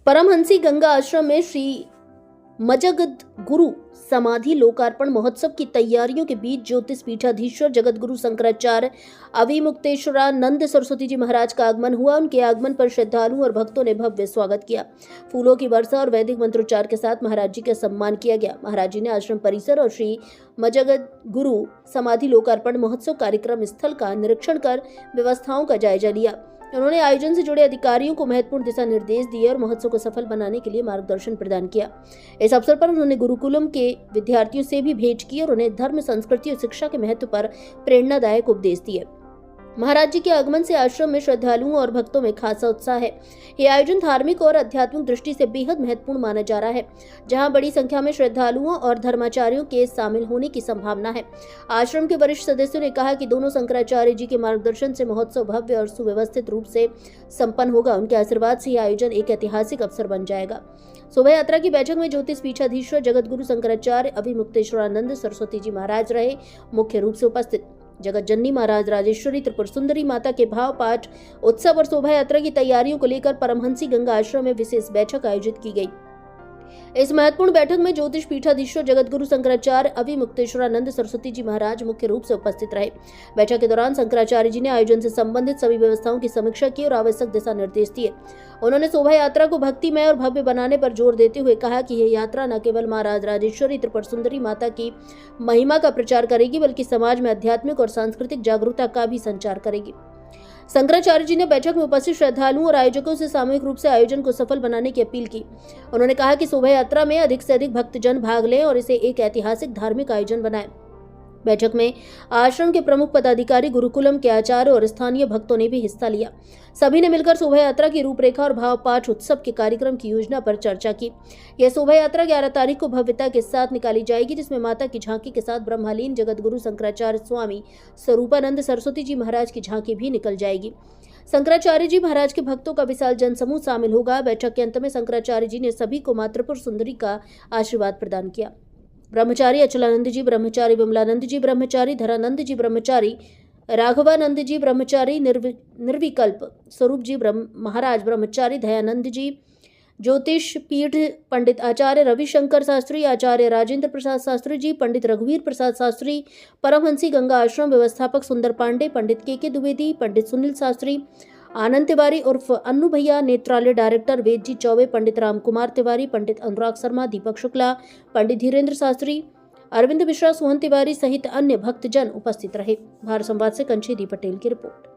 परमहंसी गंगा आश्रम में श्री मजगद गुरु समाधि लोकार्पण महोत्सव की तैयारियों के बीच ज्योतिष पीठाधीश्वर जगत गुरु शंकराचार्य अविमुक्तेश्वरानंद सरस्वती जी महाराज का आगमन हुआ। उनके आगमन पर श्रद्धालुओं और भक्तों ने भव्य स्वागत किया। फूलों की वर्षा और वैदिक मंत्रोच्चार के साथ महाराज जी का सम्मान किया गया। महाराज जी ने आश्रम परिसर और श्री मजगद गुरु समाधि लोकार्पण महोत्सव कार्यक्रम स्थल का निरीक्षण कर व्यवस्थाओं का जायजा लिया। उन्होंने आयोजन से जुड़े अधिकारियों को महत्वपूर्ण दिशा निर्देश दिए और महोत्सव को सफल बनाने के लिए मार्गदर्शन प्रदान किया। इस अवसर पर उन्होंने गुरुकुलम के विद्यार्थियों से भी भेंट की और उन्हें धर्म, संस्कृति और शिक्षा के महत्व पर प्रेरणादायक उपदेश दिए। महाराज जी के आगमन से आश्रम में श्रद्धालुओं और भक्तों में खासा उत्साह है। यह आयोजन धार्मिक और आध्यात्मिक दृष्टि से बेहद महत्वपूर्ण माना जा रहा है, जहां बड़ी संख्या में श्रद्धालुओं और धर्माचार्यों के शामिल होने की संभावना है। आश्रम के वरिष्ठ सदस्यों ने कहा कि दोनों शंकराचार्य जी के मार्गदर्शन से महोत्सव भव्य और सुव्यवस्थित रूप से संपन्न होगा। उनके आशीर्वाद से यह आयोजन एक ऐतिहासिक अवसर बन जाएगा। शोभा यात्रा की बैठक में ज्योतिष पीठाधीश्वर जगत गुरु शंकराचार्य अविमुक्तेश्वरानंद सरस्वती जी महाराज रहे मुख्य रूप से उपस्थित। जगत जननी महाराज राजेश्वरी त्रिपुर सुंदरी माता के भाव पाठ उत्सव और शोभा यात्रा की तैयारियों को लेकर परमहंसी गंगा आश्रम में विशेष बैठक आयोजित की गई। इस महत्वपूर्ण बैठक में ज्योतिष पीठाधीश्वर जगत गुरु शंकराचार्य अविमुक्तेश्वरानंद सरस्वती जी महाराज मुख्य रूप से उपस्थित रहे। बैठक के दौरान शंकराचार्य जी ने आयोजन से संबंधित सभी व्यवस्थाओं की समीक्षा की और आवश्यक दिशा निर्देश दिए। उन्होंने शोभा यात्रा को भक्तिमय और भव्य बनाने पर जोर देते हुए कहा कि यह यात्रा न केवल महाराज राजेश्वरी त्रिपुर सुंदरी माता की महिमा का प्रचार करेगी, बल्कि समाज में आध्यात्मिक और सांस्कृतिक जागरूकता का भी संचार करेगी। शंकराचार्य जी ने बैठक में उपस्थित श्रद्धालुओं और आयोजकों से सामूहिक रूप से आयोजन को सफल बनाने की अपील की। उन्होंने कहा कि शोभा यात्रा में अधिक से अधिक भक्तजन भाग लें और इसे एक ऐतिहासिक धार्मिक आयोजन बनाएं। बैठक में आश्रम के प्रमुख पदाधिकारी, गुरुकुलम के आचार्य और स्थानीय भक्तों ने भी हिस्सा लिया। सभी ने मिलकर शोभा यात्रा की रूपरेखा और भाव पाठ उत्सव के कार्यक्रम की योजना पर चर्चा की। यह शोभा यात्रा 11 तारीख को भव्यता के साथ निकाली जाएगी, जिसमें माता की झांकी के साथ ब्रह्मलीन जगत गुरु शंकराचार्य स्वामी स्वरूपानंद सरस्वती जी महाराज की झांकी भी निकल जाएगी। शंकराचार्य जी महाराज के भक्तों का विशाल जनसमूह शामिल होगा। बैठक के अंत में शंकराचार्य जी ने सभी को मां त्रिपुर सुंदरी का आशीर्वाद प्रदान किया। ब्रह्मचारी अचलानंद जी, ब्रह्मचारी विमलानंद जी, ब्रह्मचारी धरानंद जी, ब्रह्मचारी राघवानंद जी, ब्रह्मचारी निर्विकल्प स्वरूप जी महाराज, ब्रह्मचारी दयानंद जी, ज्योतिष पीठ पंडित आचार्य रविशंकर शास्त्री, आचार्य राजेंद्र प्रसाद शास्त्री जी, पंडित रघुवीर प्रसाद शास्त्री, परमहंसी गंगा आश्रम व्यवस्थापक सुंदर पांडे, पंडित के द्विवेदी, पंडित सुनील शास्त्री, आनंद तिवारी उर्फ अन्नू भैया, नेत्रालय डायरेक्टर वेद जी चौबे, पंडित राम कुमार तिवारी, पंडित अनुराग शर्मा, दीपक शुक्ला, पंडित धीरेन्द्र शास्त्री, अरविंद मिश्रा, सोहन तिवारी सहित अन्य भक्तजन उपस्थित रहे। भारत संवाद से कंची डी पटेल की रिपोर्ट।